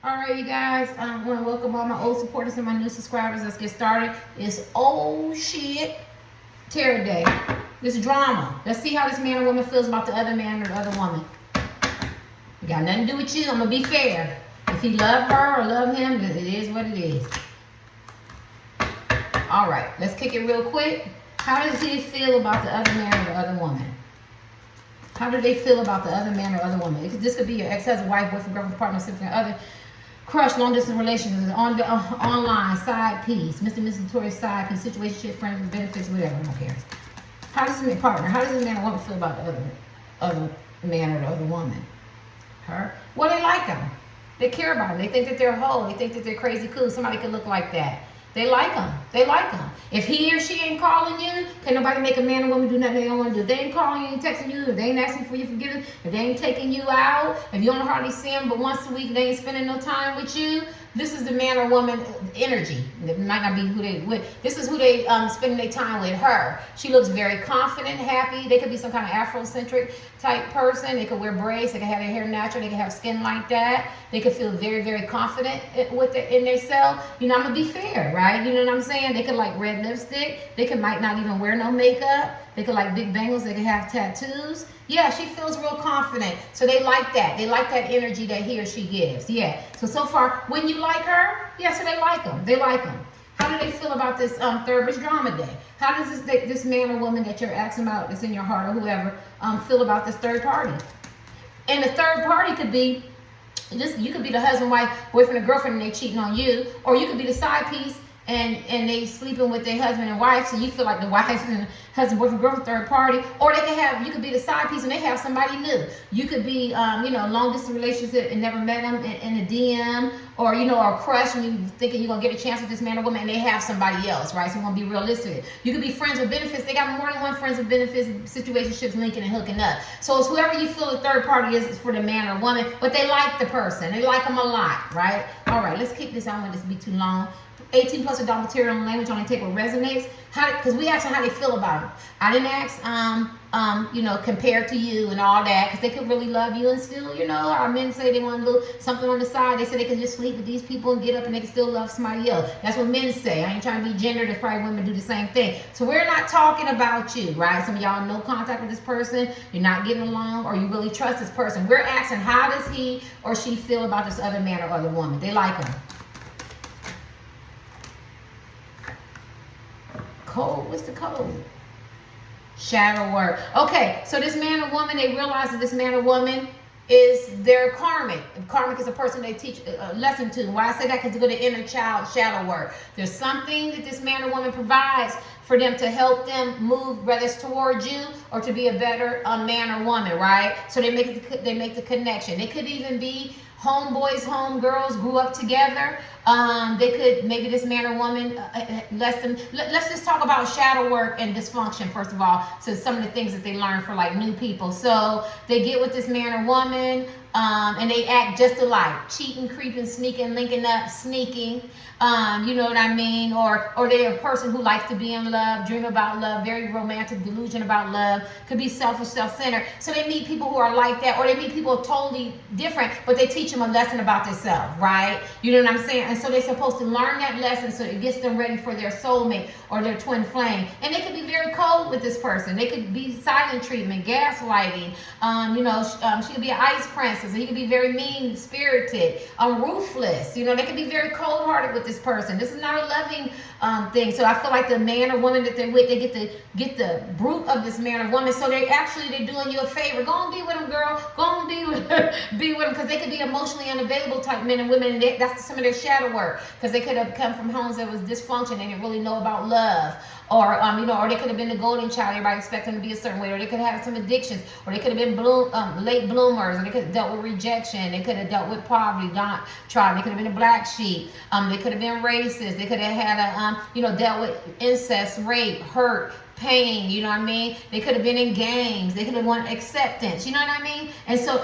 All right, you guys, I want to welcome all my old supporters and my new subscribers. Let's get started. It's oh shit terror day. This drama. Let's see how this man or woman feels about the other man or the other woman. It got nothing to do with you. I'm going to be fair. If he love her or love him, it is what it is. All right, let's kick it real quick. How does he feel about the other man or the other woman? How do they feel about the other man or other woman? This could be your ex-husband, wife, boyfriend, girlfriend, partner, significant other, crush, long-distance relationships, online, side piece, Mr. and Mrs. Notorious side piece, situationship, friends, benefits, whatever, I don't care. How does this partner, how does this man or woman feel about the other man or the other woman? Her? Well, they like them. They care about them. They think that they're whole. They think that they're crazy cool. Somebody could look like that. They like them. They like them. If he or she ain't calling you, can nobody make a man or woman do nothing they don't want to do. If they ain't calling you, ain't texting you, if they ain't asking for your forgiveness, if they ain't taking you out, if you don't hardly see them but once a week, they ain't spending no time with you, this is the man or woman energy. It might not be who they with. This is who they spending their time with. Her. She looks very confident, happy. They could be some kind of Afrocentric type person. They could wear braids. They could have their hair natural. They could have skin like that. They could feel very, very confident with it in themselves. You know, I'm gonna be fair, right? You know what I'm saying? They could like red lipstick. They could might not even wear no makeup. They could like big bangles. They could have tattoos. Yeah, she feels real confident. So they like that. They like that energy that he or she gives. Yeah. So far, when you like her, yeah, so they like them. They like them. How do they feel about this third drama day? How does this man or woman that you're asking about, that's in your heart or whoever, feel about this third party? And the third party could be just, you could be the husband, wife, boyfriend, or girlfriend, and they cheating on you, or you could be the side piece and they sleeping with their husband and wife, so you feel like the wife and husband, boyfriend, girlfriend, third party. Or they could have, you could be the side piece and they have somebody new. You could be, long distance relationship and never met them in a DM, or or a crush and you thinking you're gonna get a chance with this man or woman and they have somebody else, right? So you want to be realistic. You could be friends with benefits. They got more than one friends with benefits, situationships, linking and hooking up. So it's whoever you feel the third party is for the man or woman, but they like the person. They like them a lot, right? All right, let's keep this. I don't want this to be too long. 18+ adult material and language, only take what resonates. Because we asked them how they feel about it. I didn't ask, compared to you and all that, because they could really love you and still, our men say they want to do something on the side. They say they can just sleep with these people and get up and they can still love somebody else. That's what men say. I ain't trying to be gendered. If probably women do the same thing. So we're not talking about you, right? Some of y'all no contact with this person. You're not getting along, or you really trust this person. We're asking, how does he or she feel about this other man or other woman? They like them. Code. What's the code? Shadow work. Okay, so this man or woman, they realize that this man or woman is their karmic. Karmic is a person they teach a lesson to. Why I say that? Because they go to inner child shadow work. There's something that this man or woman provides for them to help them move, whether it's towards you or to be a better man or woman, right? So they make the connection. They could even be homeboys, homegirls, grew up together. They could, maybe this man or woman, let's just talk about shadow work and dysfunction, first of all. So some of the things that they learn for like new people. So they get with this man or woman, and they act just alike. Cheating, creeping, sneaking, linking up, sneaking. You know what I mean? Or they're a person who likes to be in love, dream about love, very romantic, delusion about love, could be selfish, self-centered. So they meet people who are like that, or they meet people totally different, but they teach them a lesson about themselves, right? You know what I'm saying? And so they're supposed to learn that lesson so it gets them ready for their soulmate or their twin flame. And they could be very cold with this person. They could be silent treatment, gaslighting. She could be an ice princess. He could be very mean-spirited, ruthless. They could be very cold-hearted with this person. This is not a loving thing. So I feel like the man or woman that they're with, they get the brute of this man or woman. So they're doing you a favor. Go and be with them, girl. Go and be with them, because they could be emotionally unavailable type men and women, and that's some of their shadow work, because they could have come from homes that was dysfunction. They didn't really know about love. Or or they could have been the golden child. Everybody expect them to be a certain way. Or they could have some addictions. Or they could have been late bloomers. Or they could have dealt with rejection. They could have dealt with poverty, tribe. They could have been a black sheep. They could have been racist. They could have had dealt with incest, rape, hurt, pain, you know what I mean? They could have been in gangs. They could have wanted acceptance, you know what I mean? And so,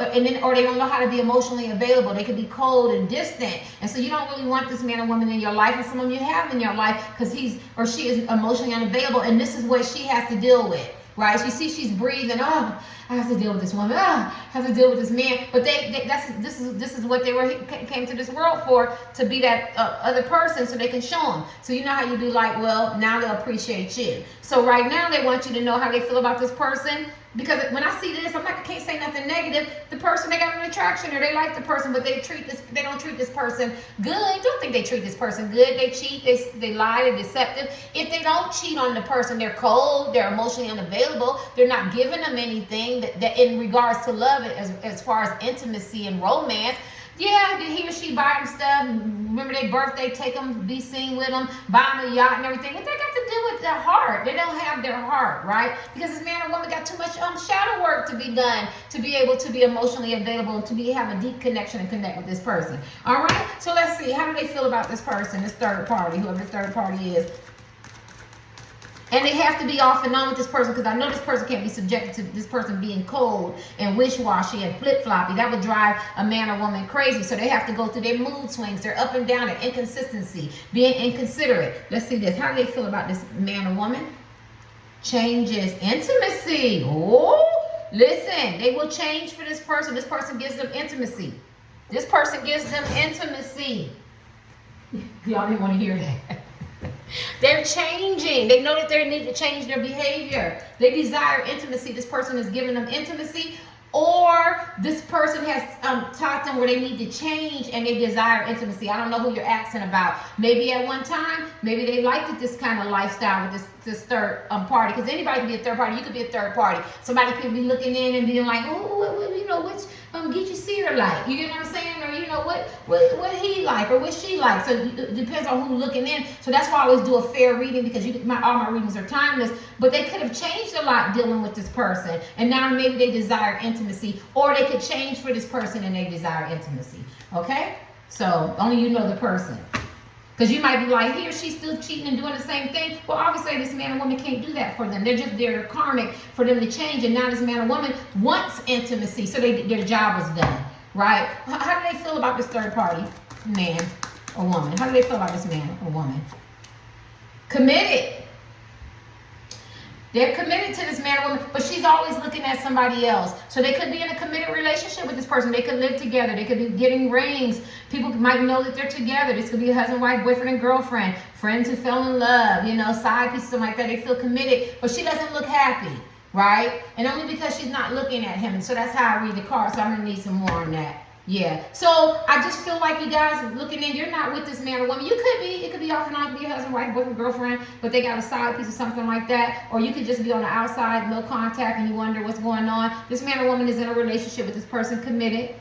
or they don't know how to be emotionally available. They could be cold and distant. And so you don't really want this man or woman in your life, and some of you have in your life, because he's or she is emotionally unavailable, and this is what she has to deal with. right? You see she's breathing, oh, I have to deal with this woman, oh, I have to deal with this man. But this is what they came to this world for, to be that other person so they can show them. So you know how you be like, well, now they'll appreciate you. So right now they want you to know how they feel about this person. Because when I see this, I can't say nothing negative. The person, they got an attraction, or they like the person, but they don't treat this person good. Don't think they treat this person good. They cheat, they lie, they're deceptive. If they don't cheat on the person, they're cold, they're emotionally unavailable, they're not giving them anything that in regards to love, as far as intimacy and romance. Yeah, he or she buy them stuff. Remember their birthday, take them, be seen with them, buy them a yacht and everything. What they got to do with their heart? They don't have their heart, right? Because this man or woman got too much shadow work to be done to be able to be emotionally available and to have a deep connection and connect with this person. All right? So let's see. How do they feel about this person, this third party, whoever the third party is? And they have to be off and on with this person, because I know this person can't be subjected to this person being cold and wish-washy and flip-floppy. That would drive a man or woman crazy. So they have to go through their mood swings, their up and down, their inconsistency, being inconsiderate. Let's see this. How do they feel about this man or woman? Changes. Intimacy. Oh, listen. They will change for this person. This person gives them intimacy. This person gives them intimacy. Y'all didn't want to hear that. They're changing. They know that they need to change their behavior. They desire intimacy. This person is giving them intimacy, or this person has taught them where they need to change and they desire intimacy. I don't know who you're asking about. Maybe at one time, maybe they liked this kind of lifestyle with this third party. Because anybody can be a third party. You could be a third party. Somebody could be looking in and being like, oh, you know, which get you see her like. You get what I'm saying? Or you know what he like or what she like. So it depends on who's looking in. So that's why I always do a fair reading, because all my readings are timeless. But they could have changed a lot dealing with this person, and now maybe they desire intimacy, or they could change for this person and they desire intimacy. Okay? So only you know the person. Because you might be like, he or she's still cheating and doing the same thing. Well, obviously this man or woman can't do that for them. They're karmic for them to change. And now this man or woman wants intimacy, so their job is done, right? How do they feel about this third party, man or woman? How do they feel about this man or woman? Committed. They're committed to this man or woman, but she's always looking at somebody else. So they could be in a committed relationship with this person. They could live together. They could be getting rings. People might know that they're together. This could be a husband, wife, boyfriend, and girlfriend. Friends who fell in love, you know, side pieces, something like that. They feel committed, but she doesn't look happy, right? And only because she's not looking at him. And so that's how I read the card. So I'm going to need some more on that. Yeah. So I just feel like you guys are looking in, you're not with this man or woman. You could be, it could be off and on, it could be your husband, wife, boyfriend, girlfriend, but they got a side piece or something like that. Or you could just be on the outside, no contact, and you wonder what's going on. This man or woman is in a relationship with this person, committed.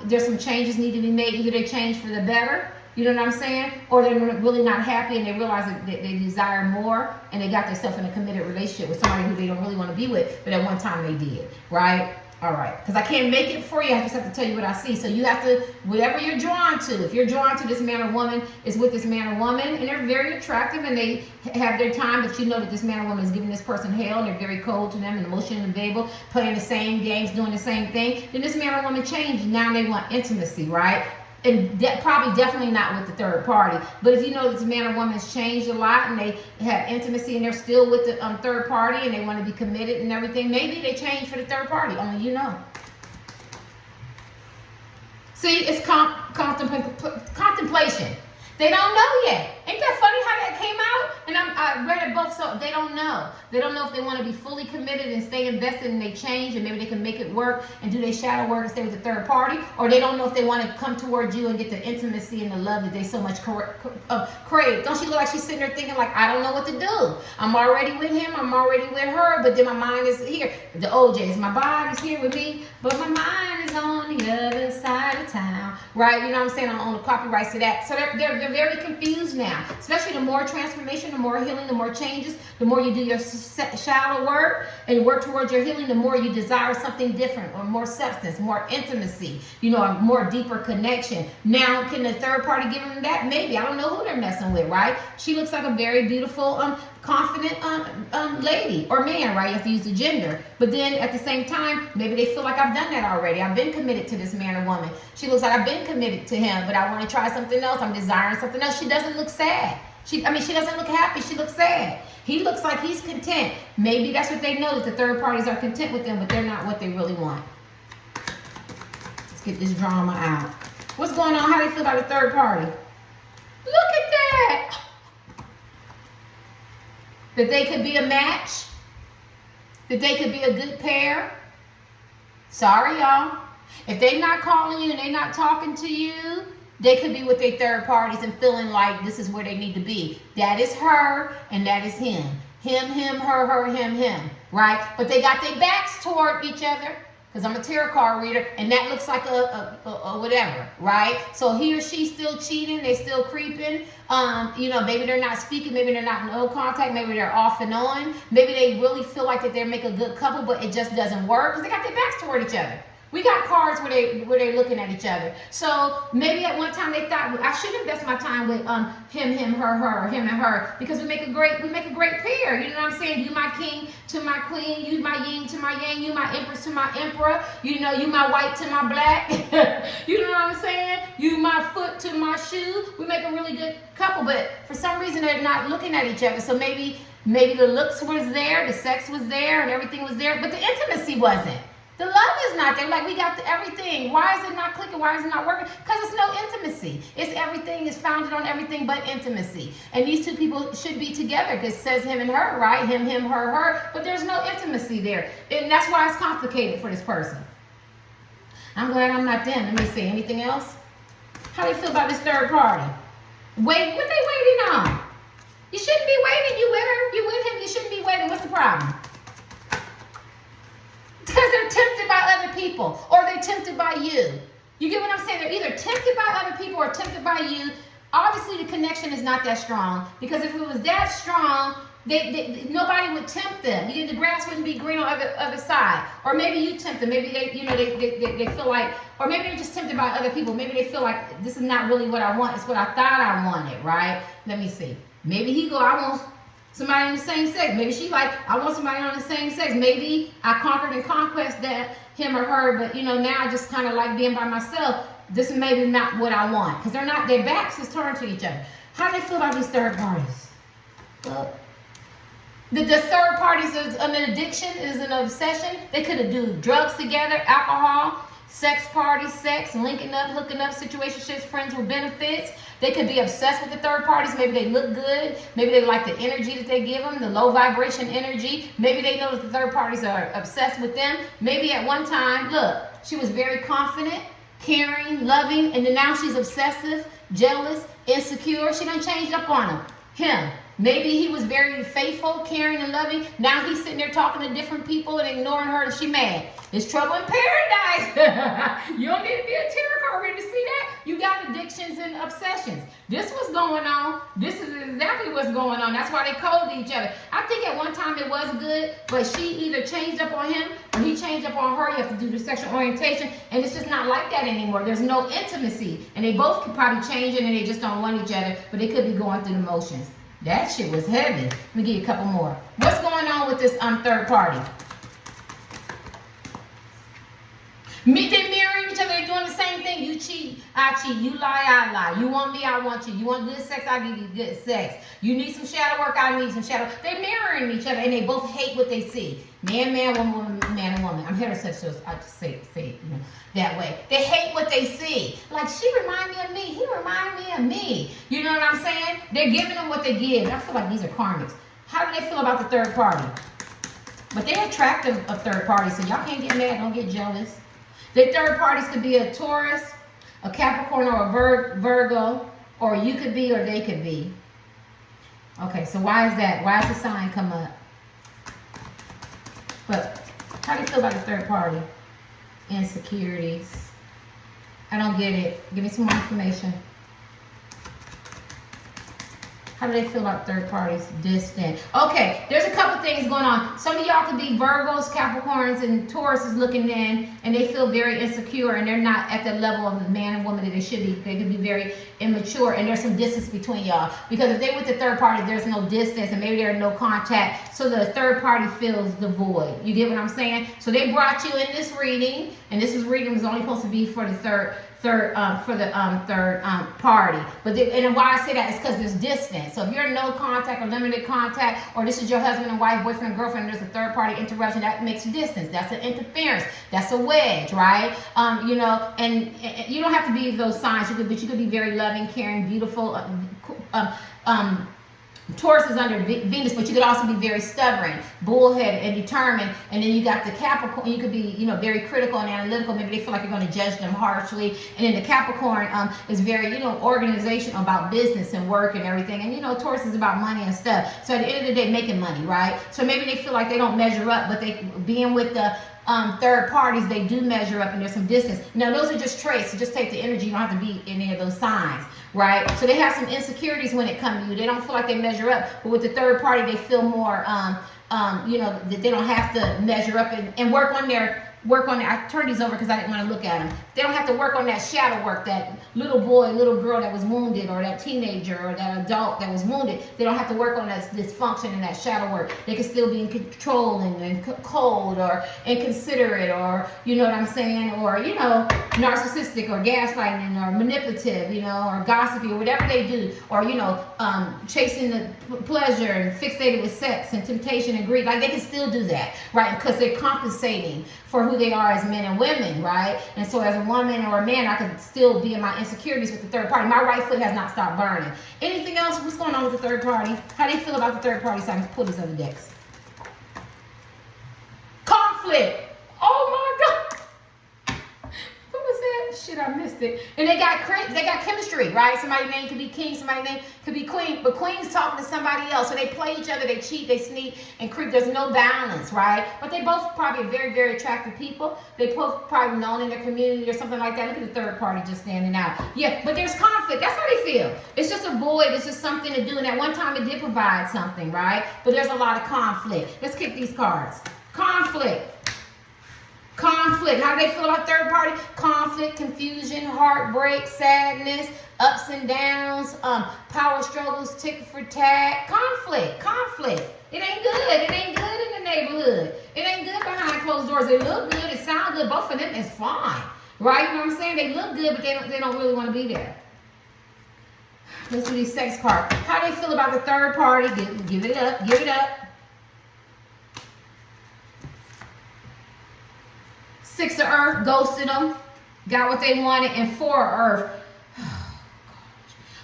There's some changes need to be made. Either they change for the better, you know what I'm saying? Or they're really not happy and they realize that they desire more, and they got themselves in a committed relationship with somebody who they don't really want to be with, but at one time they did, right? All right, because I can't make it for you. I just have to tell you what I see. So you have to, whatever you're drawn to, if you're drawn to this man or woman, is with this man or woman, and they're very attractive and they have their time, but you know that this man or woman is giving this person hell and they're very cold to them and emotionally unavailable, playing the same games, doing the same thing, then this man or woman changed. Now they want intimacy, right? And probably definitely not with the third party. But if you know this man or woman has changed a lot and they have intimacy and they're still with the third party and they want to be committed and everything, maybe they change for the third party. Only you know. See, it's contemplation. They don't know yet. Ain't that funny how that came out? And I read it both, so they don't know. They don't know if they want to be fully committed and stay invested and they change and maybe they can make it work and do their shadow work and stay with the third party. Or they don't know if they want to come towards you and get the intimacy and the love that they so much crave. Don't she look like she's sitting there thinking like, I don't know what to do. I'm already with him. I'm already with her. But then my mind is here. The OJs, my body's here with me, but my mind is on the other side of town. Right? You know what I'm saying? I own the copyrights to that. So they're very confused now. Especially the more transformation, the more healing, the more changes, the more you do your shadow work and work towards your healing, the more you desire something different or more substance, more intimacy, you know, a more deeper connection. Now, can the third party give them that? Maybe. I don't know who they're messing with, right? She looks like a very beautiful, confident lady or man, right? You have to use the gender. But then at the same time, maybe they feel like I've done that already. I've been committed to this man or woman. She looks like I've been committed to him, but I want to try something else. I'm desiring something else. She doesn't look sad. She doesn't look happy. She looks sad. He looks like he's content. Maybe that's what they know, that the third parties are content with them, but they're not what they really want. Let's get this drama out. What's going on? How do they feel about the third party? Look at that. That they could be a match. That they could be a good pair. Sorry, y'all. If they're not calling you and they're not talking to you, they could be with their third parties and feeling like this is where they need to be. That is her and that is him. Him, her, him, right? But they got their backs toward each other, because I'm a tarot card reader, and that looks like a whatever, right? So he or she's still cheating, they still creeping. You know, maybe they're not speaking, maybe they're not in no contact, maybe they're off and on. Maybe they really feel like that they make a good couple, but it just doesn't work because they got their backs toward each other. We got cards where they're looking at each other. So maybe at one time they thought, I should invest my time with him, her, or him and her, because we make a great pair. You know what I'm saying? You my king to my queen, you my yin to my yang, you my empress to my emperor, you know, you my white to my black. You know what I'm saying? You my foot to my shoe. We make a really good couple, but for some reason they're not looking at each other. So maybe the looks was there, the sex was there, and everything was there, but the intimacy wasn't. The love is not there. Like, we got everything. Why is it not clicking? Why is it not working? Because it's no intimacy. It's everything is founded on everything but intimacy. And these two people should be together, because it says him and her, right? Him, her. But there's no intimacy there. And that's why it's complicated for this person. I'm glad I'm not them. Let me see. Anything else? How do you feel about this third party? Wait, what they waiting on? You shouldn't be waiting. You with her. You with him. You shouldn't be waiting. What's the problem? Because they're tempted by other people, or they're tempted by you. You get what I'm saying? They're either tempted by other people or tempted by you. Obviously, the connection is not that strong, because if it was that strong, nobody would tempt them. The grass wouldn't be green on the other side. Or maybe you tempt them. Maybe they feel like, or maybe they're just tempted by other people. Maybe they feel like this is not really what I want. It's what I thought I wanted, right? Let me see. Maybe he go, I want somebody in the same sex. Maybe she like, I want somebody on the same sex. Maybe I conquered and conquest that him or her, but now I just kind of like being by myself. This is maybe not what I want, because they're not, their backs is turned to each other. How do they feel about these third parties? Well, the third parties is an addiction, is an obsession. They could do drugs together, alcohol, sex parties, sex, linking up, hooking up, situationships, friends with benefits. They could be obsessed with the third parties. Maybe they look good. Maybe they like the energy that they give them, the low vibration energy. Maybe they know that the third parties are obsessed with them. Maybe at one time, look, she was very confident, caring, loving, and then now she's obsessive, jealous, insecure. She done changed up on him. Maybe he was very faithful, caring, and loving. Now he's sitting there talking to different people and ignoring her, and she mad. It's trouble in paradise. You don't need to be a tarot card reader to see that. You got addictions and obsessions. This was going on. This is exactly what's going on. That's why they coded each other. I think at one time it was good, but she either changed up on him or he changed up on her. You have to do the sexual orientation, and it's just not like that anymore. There's no intimacy, and they both could probably change it, and they just don't want each other, but they could be going through the motions. That shit was heavy. Let me give you a couple more. What's going on with this third party? They're mirroring each other. They're doing the same thing. You cheat, I cheat. You lie, I lie. You want me, I want you. You want good sex, I give you good sex. You need some shadow work, I need some shadow. They're mirroring each other, and they both hate what they see. Man, woman, man, and woman. I'm heterosexual, so I just say it, that way. They hate what they see. Like, she remind me of me. He remind me of me. You know what I'm saying? They're giving them what they give. I feel like these are karmics. How do they feel about the third party? But they're attractive of third parties, so y'all can't get mad. Don't get jealous. The third parties could be a Taurus, a Capricorn, or a Virgo, or you could be, or they could be. Okay, so why is that? Why does the sign come up? But how do you feel about the third party? Insecurities. I don't get it. Give me some more information. How do they feel about third parties? Distant. Okay, there's a couple things going on. Some of y'all could be Virgos, Capricorns, and Tauruses looking in, and they feel very insecure, and they're not at the level of the man and woman that they should be. They could be very immature, and there's some distance between y'all. Because if they with the third party, there's no distance, and maybe there's no contact, so the third party fills the void. You get what I'm saying? So they brought you in this reading, and this reading was only supposed to be for the third party. But and why I say that is because there's distance. So if you're in no contact or limited contact, or this is your husband and wife, boyfriend and girlfriend, and there's a third party interruption, that makes distance. That's an interference. That's a wedge, right? You know, and you don't have to be those signs. But you could be very loving, caring, beautiful. Taurus is under Venus, but you could also be very stubborn, bullheaded, and determined. And then you got the Capricorn. You could be, you know, very critical and analytical. Maybe they feel like you're going to judge them harshly. And then the Capricorn is very, you know, organizational about business and work and everything. And, you know, Taurus is about money and stuff. So at the end of the day, making money, right? So maybe they feel like they don't measure up, but they being with the third parties, they do measure up, and there's some distance. Now, those are just traits. So just take the energy. You don't have to be any of those signs, right? So they have some insecurities when it comes to you. They don't feel like they measure up. But with the third party, they feel more, you know, that they don't have to measure up and work on their. I turned these over because I didn't want to look at them. They don't have to work on that shadow work, that little boy, little girl that was wounded, or that teenager, or that adult that was wounded. They don't have to work on that dysfunction and that shadow work. They can still be in control and cold or inconsiderate, or, you know what I'm saying, or, you know, narcissistic or gaslighting or manipulative, you know, or gossipy or whatever they do, or, you know, chasing the pleasure and fixated with sex and temptation and greed. Like, they can still do that, right? Because they're compensating for who they are as men and women, right? And so as a woman or a man, I could still be in my insecurities with the third party. My right foot has not stopped burning. Anything else? What's going on with the third party? How do they feel about the third party? So I can pull these other decks. Conflict. Oh my God. What was that? Shit, I missed it. And they got chemistry, right? Somebody's name could be king, somebody's name could be queen, but queen's talking to somebody else. So they play each other, they cheat, they sneak and creep. There's no balance, right? But they both probably very, very attractive people. They both probably known in their community or something like that. Look at the third party just standing out. Yeah, but there's conflict. That's how they feel. It's just a void. It's just something to do. And at one time it did provide something, right? But there's a lot of conflict. Let's kick these cards. Conflict. Conflict. How do they feel about third party? Conflict, confusion, heartbreak, sadness, ups and downs, power struggles, tick for tack. Conflict. It ain't good. It ain't good in the neighborhood. It ain't good behind closed doors. It look good. It sound good. Both of them is fine. Right? You know what I'm saying? They look good, but they don't really want to be there. Let's do these sex cards. How do they feel about the third party? Give it up. Give it up. Six of Earth, ghosted them, got what they wanted, and Four of Earth. Oh,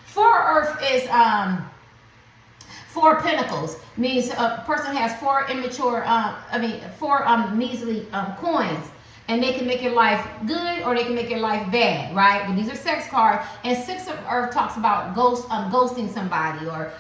Four of Earth is Four of Pentacles, means a person has four measly coins, and they can make your life good or they can make your life bad, right? But these are sex cards, and Six of Earth talks about ghosting somebody, or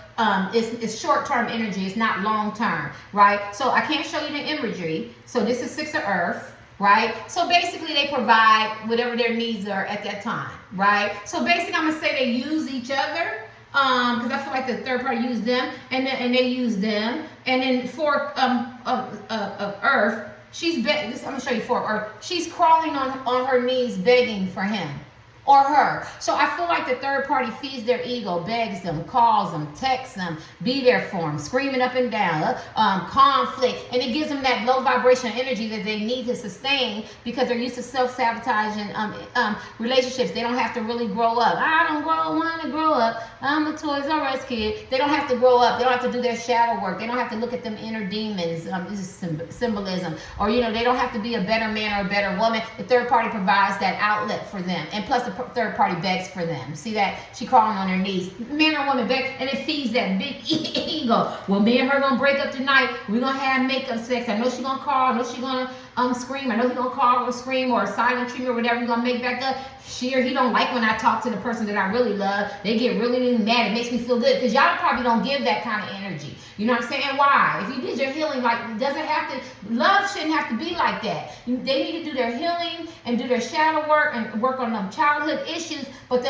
it's short-term energy, it's not long-term, right? So I can't show you the imagery. So this is Six of Earth. Right? So basically they provide whatever their needs are at that time, right? So basically I'm going to say they use each other, because I feel like the third party used them, and they use them. And then Four of Earth, I'm going to show you Four of Earth. She's crawling on her knees begging for him or her. So I feel like the third party feeds their ego, begs them, calls them, texts them, be there for them, screaming up and down, conflict, and it gives them that low vibration energy that they need to sustain because they're used to self-sabotaging relationships. They don't have to really grow up. I don't want to grow up. I'm a Toys R Us kid. They don't have to grow up. They don't have to do their shadow work. They don't have to look at them inner demons. This is symbolism. Or, you know, they don't have to be a better man or a better woman. The third party provides that outlet for them. And plus the third party begs for them. See that? She crawling on her knees. Man or woman beg, and it feeds that big ego. Well, me and her gonna break up tonight. We're gonna have makeup sex. I know she gonna call. I know she gonna scream. I know he gonna call or scream or silent treatment or whatever. We're gonna make back up. She or he don't like when I talk to the person that I really love. They get really mad. It makes me feel good because y'all probably don't give that kind of energy. You know what I'm saying? Why? If you did your healing, like, it doesn't have to, love shouldn't have to be like that. They need to do their healing and do their shadow work and work on them childhood issues. But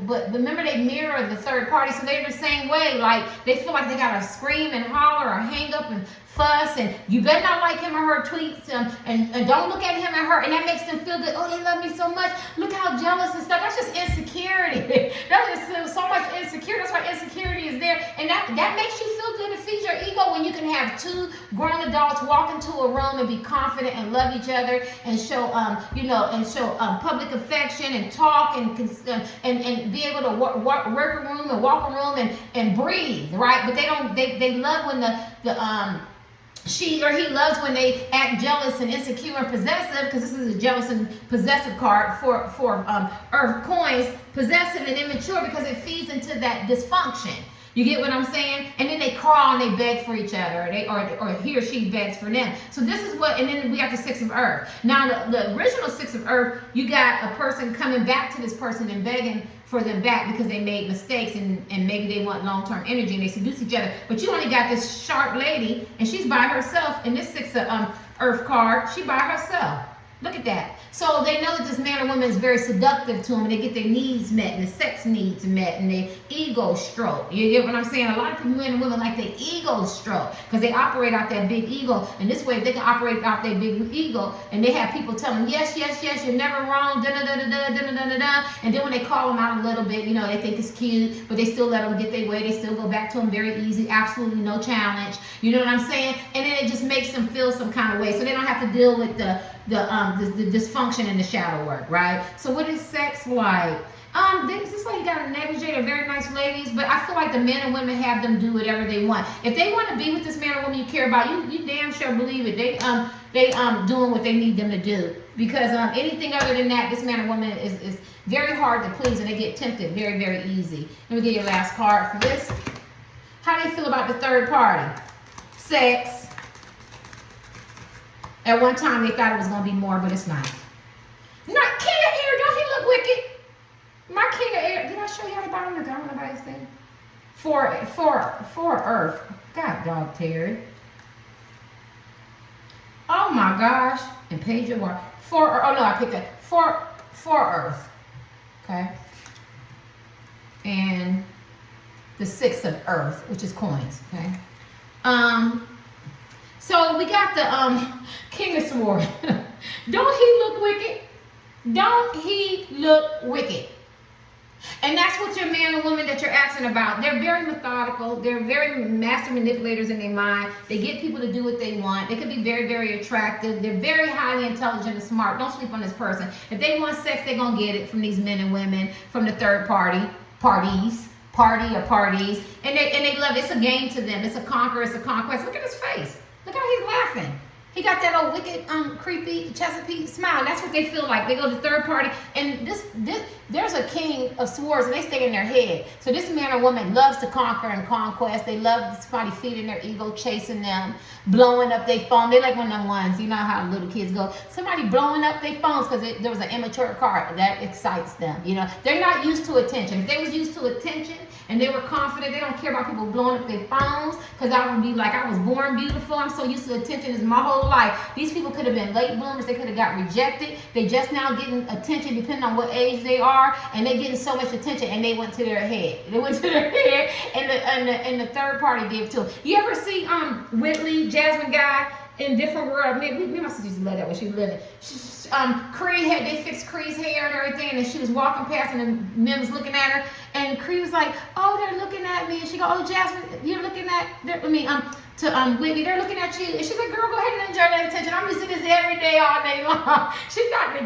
but remember, they mirror the third party, so they're the same way. Like, they feel like they gotta scream and holler or hang up and fuss, and you better not like him or her tweets, and don't look at him and her, and that makes them feel good. Oh, they love me so much. Look how jealous and stuff. That's just insecurity. That is so much insecurity. That's why insecurity is there, and that that makes you feel good. It feeds your ego when you can have two grown adults walk into a room and be confident and love each other and show public affection and talk and be able to work a room and walk a room and breathe, right? But they love when the she or he loves when they act jealous and insecure and possessive, because this is a jealous and possessive card for earth coins, possessive and immature, because it feeds into that dysfunction. You get what I'm saying? And then they crawl and they beg for each other, or he or she begs for them. So this is what, and then we got the Six of Earth. Now the original Six of Earth, you got a person coming back to this person and begging for them back because they made mistakes and maybe they want long-term energy and they seduce each other. But you only got this sharp lady and she's by herself. And this Six of Earth card, she by herself. Look at that. So they know that this man or woman is very seductive to them, and they get their needs met and the sex needs met and their ego stroke. You get what I'm saying? A lot of people, men and women, like their ego stroke because they operate out that big ego. And this way, they can operate out their big ego, and they have people tell them, yes, yes, yes, you're never wrong, da da da da da da da da da. And then when they call them out a little bit, they think it's cute, but they still let them get their way. They still go back to them very easy, absolutely no challenge. You know what I'm saying? And then it just makes them feel some kind of way, so they don't have to deal with the dysfunction and the shadow work, right? So what is sex like? This lady got a negligee. They're very nice ladies, but I feel like the men and women have them do whatever they want. If they want to be with this man or woman you care about, you damn sure believe it. They doing what they need them to do, because anything other than that, this man or woman is very hard to please, and they get tempted very, very easy. Let me get your last card for this. How do you feel about the third party? Sex. At one time, they thought it was going to be more, but it's not. Not King of Air. Don't he look wicked? My King of Air. Did I show you how to buy him? I don't know about his thing. For Earth. God, dog, Terry. Oh, my gosh. And page of war. I picked that. For Earth. Okay. And the Six of Earth, which is coins. Okay. So we got the King of Swords. Don't he look wicked? Don't he look wicked? And that's what your man or woman that you're asking about. They're very methodical. They're very master manipulators in their mind. They get people to do what they want. They could be very, very attractive. They're very highly intelligent and smart. Don't sleep on this person. If they want sex, they're going to get it from these men and women, from the third parties. And they love it. It's a game to them. It's a conquer. It's a conquest. Look at his face. Look how he's laughing. He got that old wicked, creepy Chesapeake smile. That's what they feel like. They go to third party, and there's a King of Swords, and they stay in their head. So this man or woman loves to conquer and conquest. They love somebody feeding their ego, chasing them, blowing up their phone. They like one of them ones. You know how little kids go, somebody blowing up their phones because there was an immature card that excites them. They're not used to attention. If they was used to attention and they were confident, they don't care about people blowing up their phones, because I would be like, I was born beautiful. I'm so used to attention as my whole life. These people could have been late bloomers. They could have got rejected. They just now getting attention depending on what age they are, and they getting so much attention, and they went to their head. They went to their head, and the third party gave to them. You ever see Whitley, Jasmine Guy, in Different World? Me and my sister used to love that when she was living. They fixed Cree's hair and everything, and she was walking past, and the men was looking at her, and Cree was like, oh, they're looking at me. And she go, oh, Jasmine, you're looking at, Whitney, they're looking at you. And she's like, girl, go ahead and enjoy that attention. I'm used to this every day, all day long. She thought that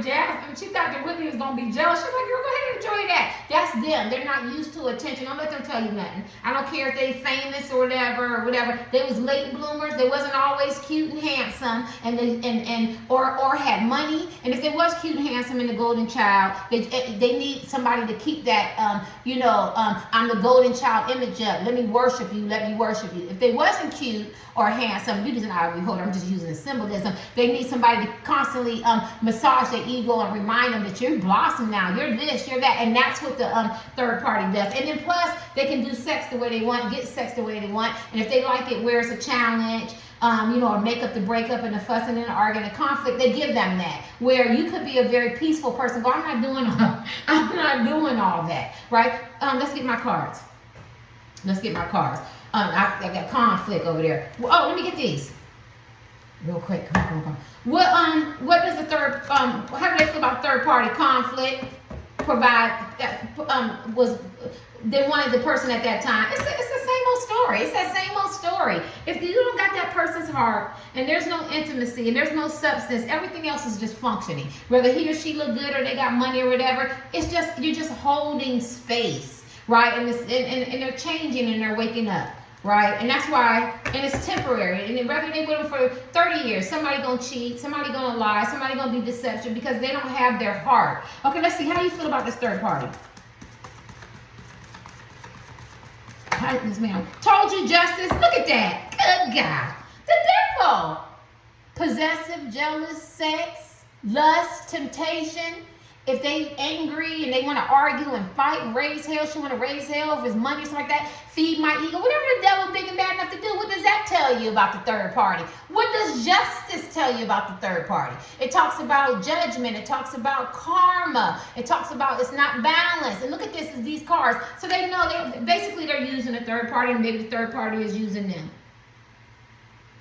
Whitney was going to be jealous. She's like, girl, go ahead and enjoy that. That's them. They're not used to attention. Don't let them tell you nothing. I don't care if they famous or whatever. They was late bloomers. They wasn't always cute and handsome, or had money. And if they was cute and handsome and the golden child, they need somebody to keep that, I'm the golden child image up. Let me worship you. Let me worship you. If they wasn't cute or handsome, beauty's an ivory holder. I'm just using the symbolism. They need somebody to constantly massage their ego and remind them that you're blossom now. You're this, you're that. And that's what the third party does. And then plus, they can do sex the way they want, get sex the way they want. And if they like it where it's a challenge, or make up the breakup and the fussing and the arguing and conflict, they give them that. Where you could be a very peaceful person, go, I'm not doing all that, right? Let's get my cards. I got conflict over there. Oh, let me get these real quick. Come on. What does the third? How do they feel about third party conflict? Provide that they wanted the person at that time. It's the same old story. story. It's that same old story. If you don't got that person's heart and there's no intimacy and there's no substance, everything else is just functioning. Whether he or she look good or they got money or whatever, it's just, you're just holding space, right? And they're changing and they're waking up. Right, and that's why, and it's temporary. And whether they with them for 30 years, somebody gonna cheat, somebody gonna lie, somebody gonna be deception because they don't have their heart. Okay, let's see. How do you feel about this third party? This man told you justice. Look at that. Good God. The devil. Possessive, jealous, sex, lust, temptation. If they angry and they want to argue and fight and raise hell, she want to raise hell if it's money or something like that, feed my ego, whatever the devil big and bad enough to do, what does that tell you about the third party? What does justice tell you about the third party? It talks about judgment. It talks about karma. It talks about it's not balanced. And look at this, these cards. So they know, they're using a third party, and maybe the third party is using them.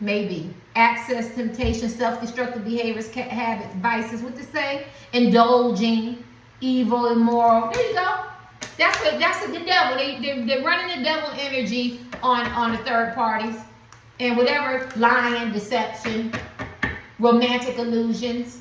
Maybe. Access, temptation, self-destructive behaviors, habits, vices. What to say? Indulging, evil, immoral. There you go. That's the devil. They're running the devil energy on the third parties. And whatever, lying, deception, romantic illusions.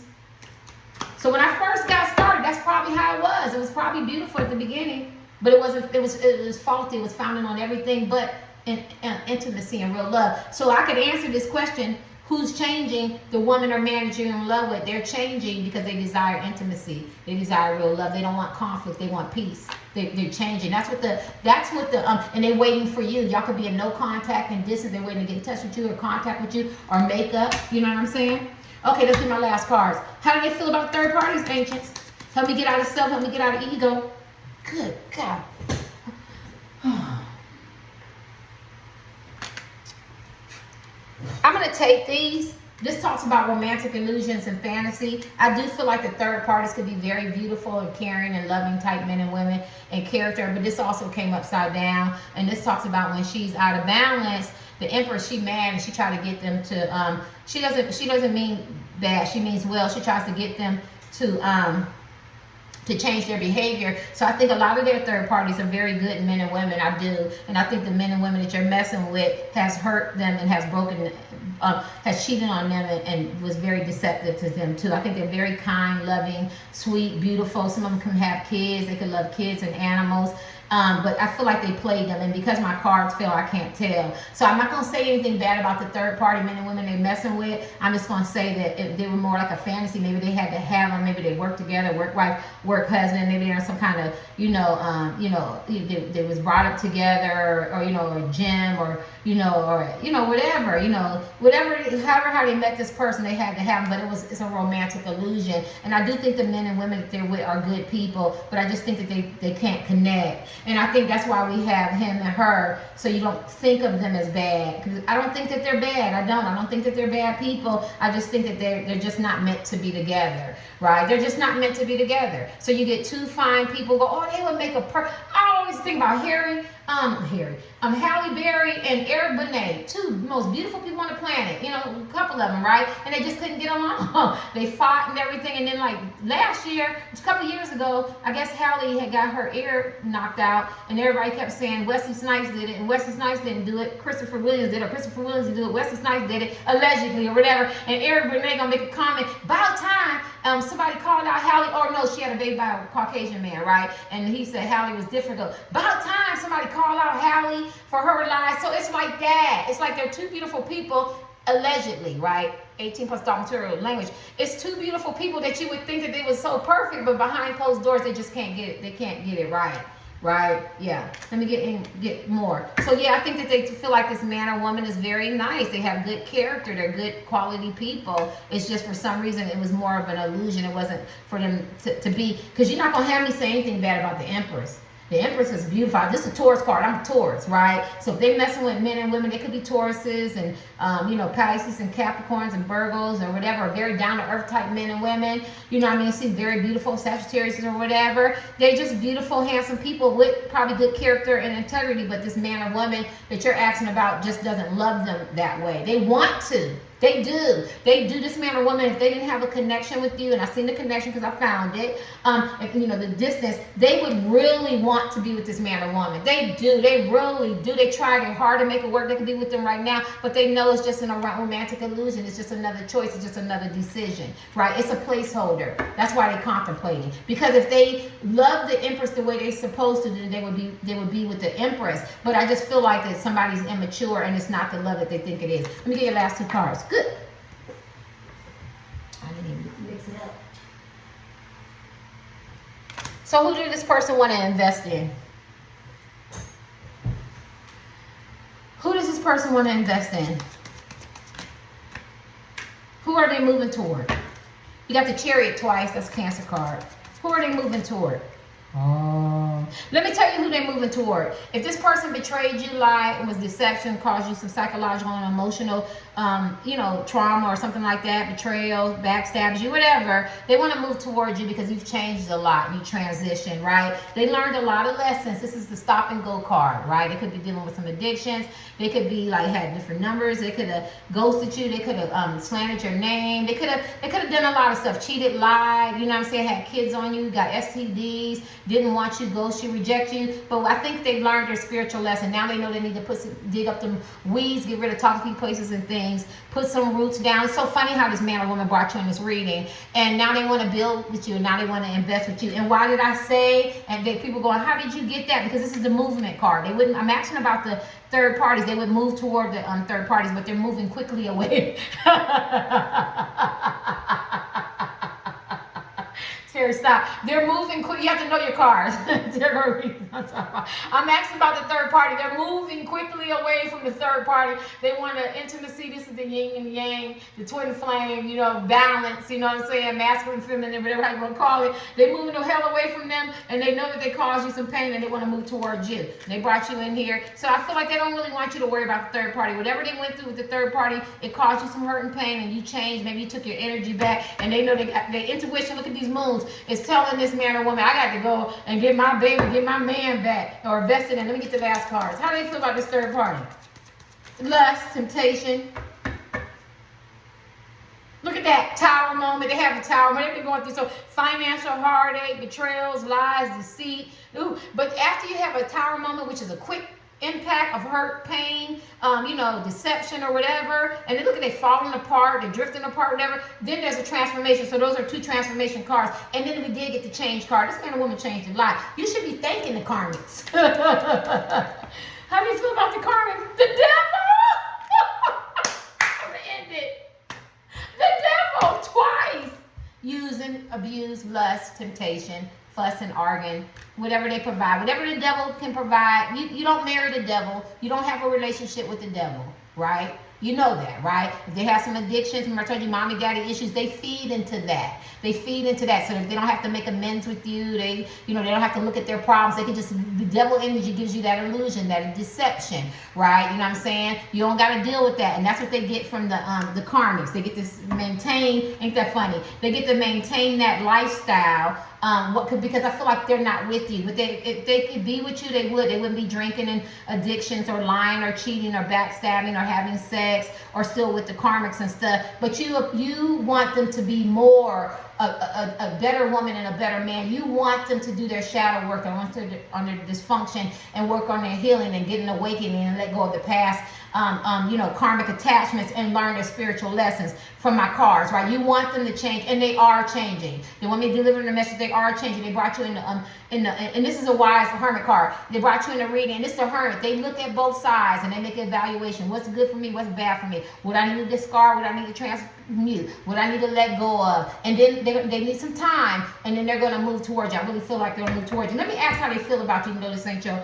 So when I first got started, that's probably how it was. It was probably beautiful at the beginning, but it wasn't. It was faulty. It was founded on everything but intimacy and real love. So I could answer this question: who's changing? The woman or man that you're in love with. They're changing because they desire intimacy. They desire real love. They don't want conflict. They want peace. They're changing. That's what the and they're waiting for you. Y'all could be in no contact and distance. They're waiting to get in touch with you or contact with you or make up. You know what I'm saying? Okay, let's do my last cards. How do they feel about third parties, ancients? Help me get out of self. Help me get out of ego. Good God. I'm going to take these. This talks about romantic illusions and fantasy. I do feel like the third parties could be very beautiful and caring and loving type men and women and character, but this also came upside down. And this talks about when she's out of balance, the Empress, she mad and she tried to get them to, she doesn't mean bad, she means well. She tries to get them to change their behavior. So I think a lot of their third parties are very good men and women. I do. And I think the men and women that you're messing with has hurt them and has broken, has cheated on them and was very deceptive to them too. I think they're very kind, loving, sweet, beautiful. Some of them can have kids. They can love kids and animals. But I feel like they played them, and because my cards fell, I can't tell. So I'm not going to say anything bad about the third party men and women they're messing with. I'm just going to say that if they were more like a fantasy, maybe they had to have them, maybe they work together, work wife, work husband, maybe they're in some kind of, they was brought up together, or a gym, or whatever, however how they met this person, they had to have them, but it's a romantic illusion. And I do think the men and women that they're with are good people, but I just think that they can't connect. And I think that's why we have him and her, so you don't think of them as bad. Because I don't think that they're bad. I don't think that they're bad people. I just think that they're just not meant to be together, right? They're just not meant to be together. So you get two fine people go, oh, they would make I always think about Halle Berry and Eric Benet, two most beautiful people on the planet, a couple of them, right? And they just couldn't get along. They fought and everything. And then like last year, a couple of years ago, I guess Halle had got her ear knocked out, and everybody kept saying Wesley Snipes did it, and Wesley Snipes didn't do it. Christopher Williams did it, or Christopher Williams didn't do it. Wesley Snipes did it, allegedly, or whatever. And Eric Benet gonna make a comment, about time somebody called out Halle, or no, she had a baby by a Caucasian man, right? And he said Halle was different. About time somebody called out Halle for her lies. So it's like that. It's like they're two beautiful people, allegedly, right? 18+ dark material language. It's two beautiful people that you would think that they were so perfect, but behind closed doors, they just can't get it. They can't get it right. Right? Yeah. Let me get more. So yeah, I think that they feel like this man or woman is very nice. They have good character. They're good quality people. It's just for some reason it was more of an illusion. It wasn't for them to be, because you're not going to have me say anything bad about the Empress. The Empress is beautiful. This is a Taurus card. I'm a Taurus, right? So if they're messing with men and women, they could be Tauruses and, Pisces and Capricorns and Virgos or whatever, very down-to-earth type men and women. You know what I mean? You see very beautiful Sagittarius or whatever. They're just beautiful, handsome people with probably good character and integrity, but this man or woman that you're asking about just doesn't love them that way. They want to. They do. They do. This man or woman, if they didn't have a connection with you, and I seen the connection because I found it, if, you know, the distance, they would really want to be with this man or woman. They do. They really do. They try their hard to make it work. They can be with them right now, but they know it's just a romantic illusion. It's just another choice. It's just another decision, right? It's a placeholder. That's why they're contemplating. Because if they love the Empress the way they're supposed to, then they would be with the Empress. But I just feel like that somebody's immature and it's not the love that they think it is. Let me get your last two cards. Good. I didn't even mix it up. So who did this person want to invest in? Who does this person want to invest in? Who are they moving toward? You got the Chariot twice. That's a Cancer card. Who are they moving toward? Oh, let me tell you who they're moving toward. If this person betrayed you, lied, and was deception, caused you some psychological and emotional, trauma or something like that, betrayal, backstabs you, whatever, they want to move towards you because you've changed a lot. You transitioned, right? They learned a lot of lessons. This is the stop and go card, right? They could be dealing with some addictions. They could be like had different numbers. They could have ghosted you. They could have slandered your name. They could have done a lot of stuff. Cheated, lied. You know what I'm saying? Had kids on you. Got STDs. Didn't want you, ghost you, reject you. But I think they learned their spiritual lesson. Now they know they need to dig up them weeds, get rid of toxic places and things, put some roots down. It's so funny how this man or woman brought you in this reading, and now they want to build with you, and now they want to invest with you. And why did I say? And people going, how did you get that? Because this is the movement card. They wouldn't. I'm asking about the third parties. They would move toward the third parties, but they're moving quickly away. Terry, stop. They're moving quick. You have to know your cards. I'm asking about the third party. They're moving quickly away from the third party. They want to intimacy. This is the yin and yang, the twin flame, balance, you know what I'm saying? Masculine, feminine, whatever you want to call it. They're moving the hell away from them, and they know that they caused you some pain, and they want to move towards you. They brought you in here. So I feel like they don't really want you to worry about the third party. Whatever they went through with the third party, it caused you some hurt and pain, and you changed. Maybe you took your energy back, and they know they got their intuition. Look at these moons. It's telling this man or woman, I got to go and get my baby, get my man back, or invest in. Let me get the last cards. How do they feel about this third party? Lust, temptation. Look at that tower moment. They have a tower moment. They've been going through so financial heartache, betrayals, lies, deceit. Ooh, but after you have a tower moment, which is a quick impact of hurt, pain, deception or whatever, and then look at they falling apart, they're drifting apart, whatever, then there's a transformation. So those are two transformation cards. And then we did get the change card. This man or woman changed their life. You should be thanking the karmics. How do you feel about the karmics? The devil! I'm gonna end it. The devil twice. Using, abuse, lust, temptation, fuss and arguing, whatever they provide, whatever the devil can provide. You don't marry the devil. You don't have a relationship with the devil, right? You know that, right? If they have some addictions, remember I told you mommy, daddy issues, they feed into that. They feed into that. So if they don't have to make amends with you, they don't have to look at their problems. They can just, the devil energy gives you that illusion, that deception, right? You know what I'm saying? You don't got to deal with that. And that's what they get from the karmics. They get to maintain, ain't that funny? They get to maintain that lifestyle. Because I feel like they're not with you. But if they could be with you, they would. They wouldn't be drinking and addictions or lying or cheating or backstabbing or having sex or still with the karmics and stuff. But you want them to be more a better woman and a better man. You want them to do their shadow work on their dysfunction and work on their healing and get an awakening and let go of the past, karmic attachments and learn their spiritual lessons from my cards, right? You want them to change, and they are changing. They want me to deliver the message. They are changing. They brought you and this is a wise hermit card. They brought you in the reading, and this is a hermit. They look at both sides and they make an evaluation. What's good for me? What's bad for me? What I need to discard? What I need to transmute? What I need to let go of? And then they need some time, and then they're going to move towards you. I really feel like they're going to move towards you. Let me ask how they feel about you, even though this ain't your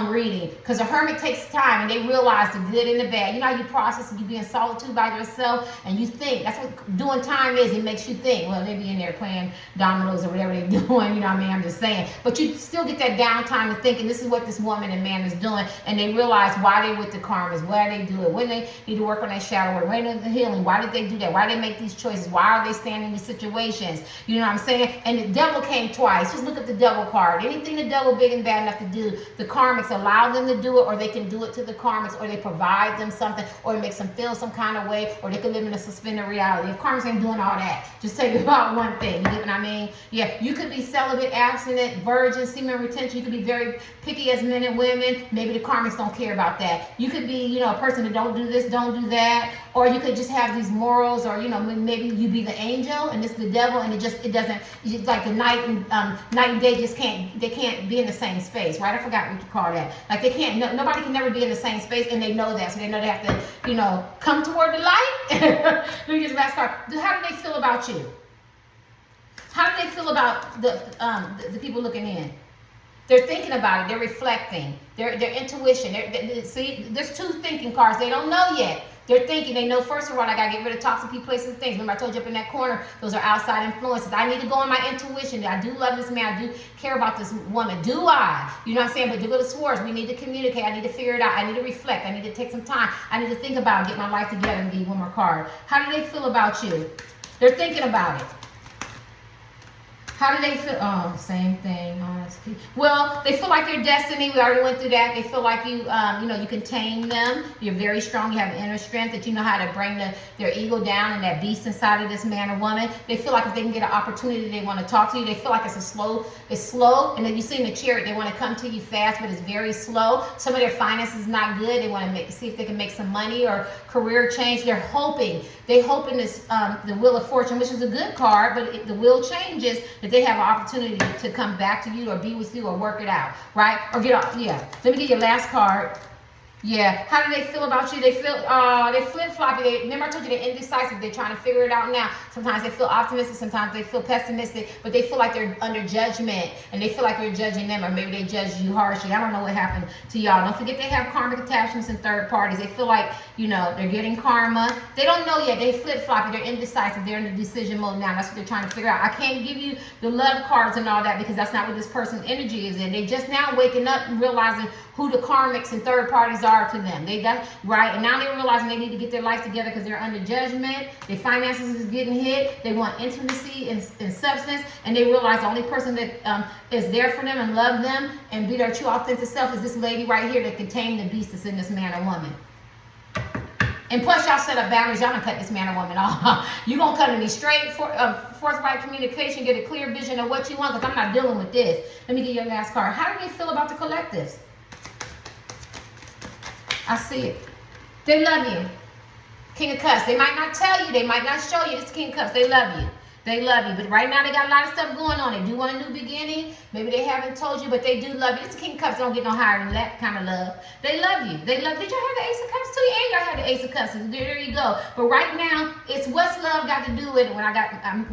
reading, because a hermit takes time and they realize the good and the bad. You know how you process and you be in solitude by yourself and you think. That's what doing time is. It makes you think. Well, they be in there playing dominoes or whatever they're doing, you know what I mean? I'm just saying. But you still get that downtime to think, and this is what this woman and man is doing, and they realize why they with the karmas, why they do it, when they need to work on that shadow work, when they the healing, why did they do that, why do they make these choices? Why are they standing in these situations? You know what I'm saying? And the devil came twice. Just look at the devil card. Anything the devil big and bad enough to do, the karmics allow them to do it, or they can do it to the karmics, or they provide them something, or it makes them feel some kind of way, or they can live in a suspended reality. If karmics ain't doing all that, just tell you about one thing. You get what I mean? Yeah, you could be celibate, abstinent, virgin, semen retention. You could be very picky as men and women. Maybe the karmics don't care about that. You could be, you know, a person that don't do this, don't do that, or you could just have these morals, or, you know, maybe you be the angel and it's the devil, and it doesn't, it's like the night and day just can't be in the same space, right? I forgot what you call that. Like they can't, nobody can never be in the same space, and they know that, so they know they have to, you know, come toward the light. Let me get the last card. How do they feel about you? How do they feel about the people looking in? They're thinking about it. They're reflecting. Their intuition. See, there's two thinking cards. They don't know yet. They're thinking. They know, first of all, I got to get rid of toxic people, places, and things. Remember I told you up in that corner, those are outside influences. I need to go on my intuition. I do love this man. I do care about this woman. Do I? You know what I'm saying? But to go to swords, we need to communicate. I need to figure it out. I need to reflect. I need to take some time. I need to think about it, get my life together, and give you one more card. How do they feel about you? They're thinking about it. How do they feel? Oh, same thing, honesty. Well, they feel like your destiny. We already went through that. They feel like you, you know, you can tame them. You're very strong. You have inner strength, that you know how to bring their ego down and that beast inside of this man or woman. They feel like if they can get an opportunity, they want to talk to you. They feel like it's slow. And then you see in the chariot, they want to come to you fast, but it's very slow. Some of their finances is not good. They want to see if they can make some money or career change. They're hoping. They hope in this, the Wheel of Fortune, which is a good card, but the wheel changes, that they have an opportunity to come back to you or be with you or work it out, right? Or get off. Yeah. Let me get your last card. Yeah. How do they feel about you? They feel, they flip-floppy. Remember I told you they're indecisive. They're trying to figure it out now. Sometimes they feel optimistic. Sometimes they feel pessimistic. But they feel like they're under judgment. And they feel like you're judging them. Or maybe they judge you harshly. I don't know what happened to y'all. Don't forget they have karmic attachments and third parties. They feel like, you know, they're getting karma. They don't know yet. They flip-floppy. They're indecisive. They're in the decision mode now. That's what they're trying to figure out. I can't give you the love cards and all that because that's not what this person's energy is in. They just now waking up and realizing who the karmics and third parties are to them. They got right, and now they're realizing they need to get their life together because they're under judgment. Their finances is getting hit. They want intimacy and substance, and they realize the only person that is there for them and love them and be their true authentic self is this lady right here that can tame the beast that's in this man or woman. And plus, y'all set up boundaries. Y'all gonna cut this man or woman off. You gonna cut me straight, forthright communication, get a clear vision of what you want, because I'm not dealing with this. Let me get your last card. How do they feel about the collectives? I see it. They love you. King of Cups. They might not tell you. They might not show you. It's King of Cups. They love you. They love you. But right now they got a lot of stuff going on. They do want a new beginning. Maybe they haven't told you, but they do love you. It's the King of Cups. Don't get no higher than that kind of love. They love you. They love. Did y'all have the Ace of Cups too? And y'all had the Ace of Cups. There you go. But right now, it's what's love got to do with it. When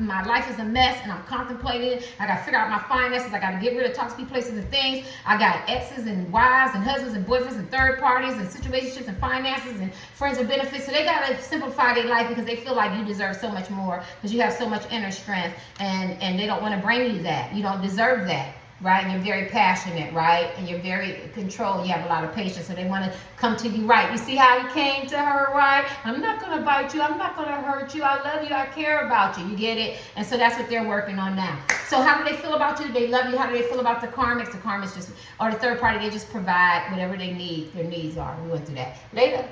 my life is a mess and I'm contemplating it. I got to figure out my finances. I got to get rid of toxic places and things. I got exes and wives and husbands and boyfriends and third parties and situationships and finances and friends and benefits. So they got to simplify their life because they feel like you deserve so much more because you have so much inner strength, and they don't want to bring you that. You don't deserve that, right? And you're very passionate, right? And you're very controlled. You have a lot of patience, so they want to come to you, right? You see how he came to her, right? I'm not going to bite you. I'm not going to hurt you. I love you. I care about you. You get it? And so that's what they're working on now. So how do they feel about you? They love you. How do they feel about the karmics? The karmics just, or the third party, they just provide whatever they need, their needs are. We went through that. Later.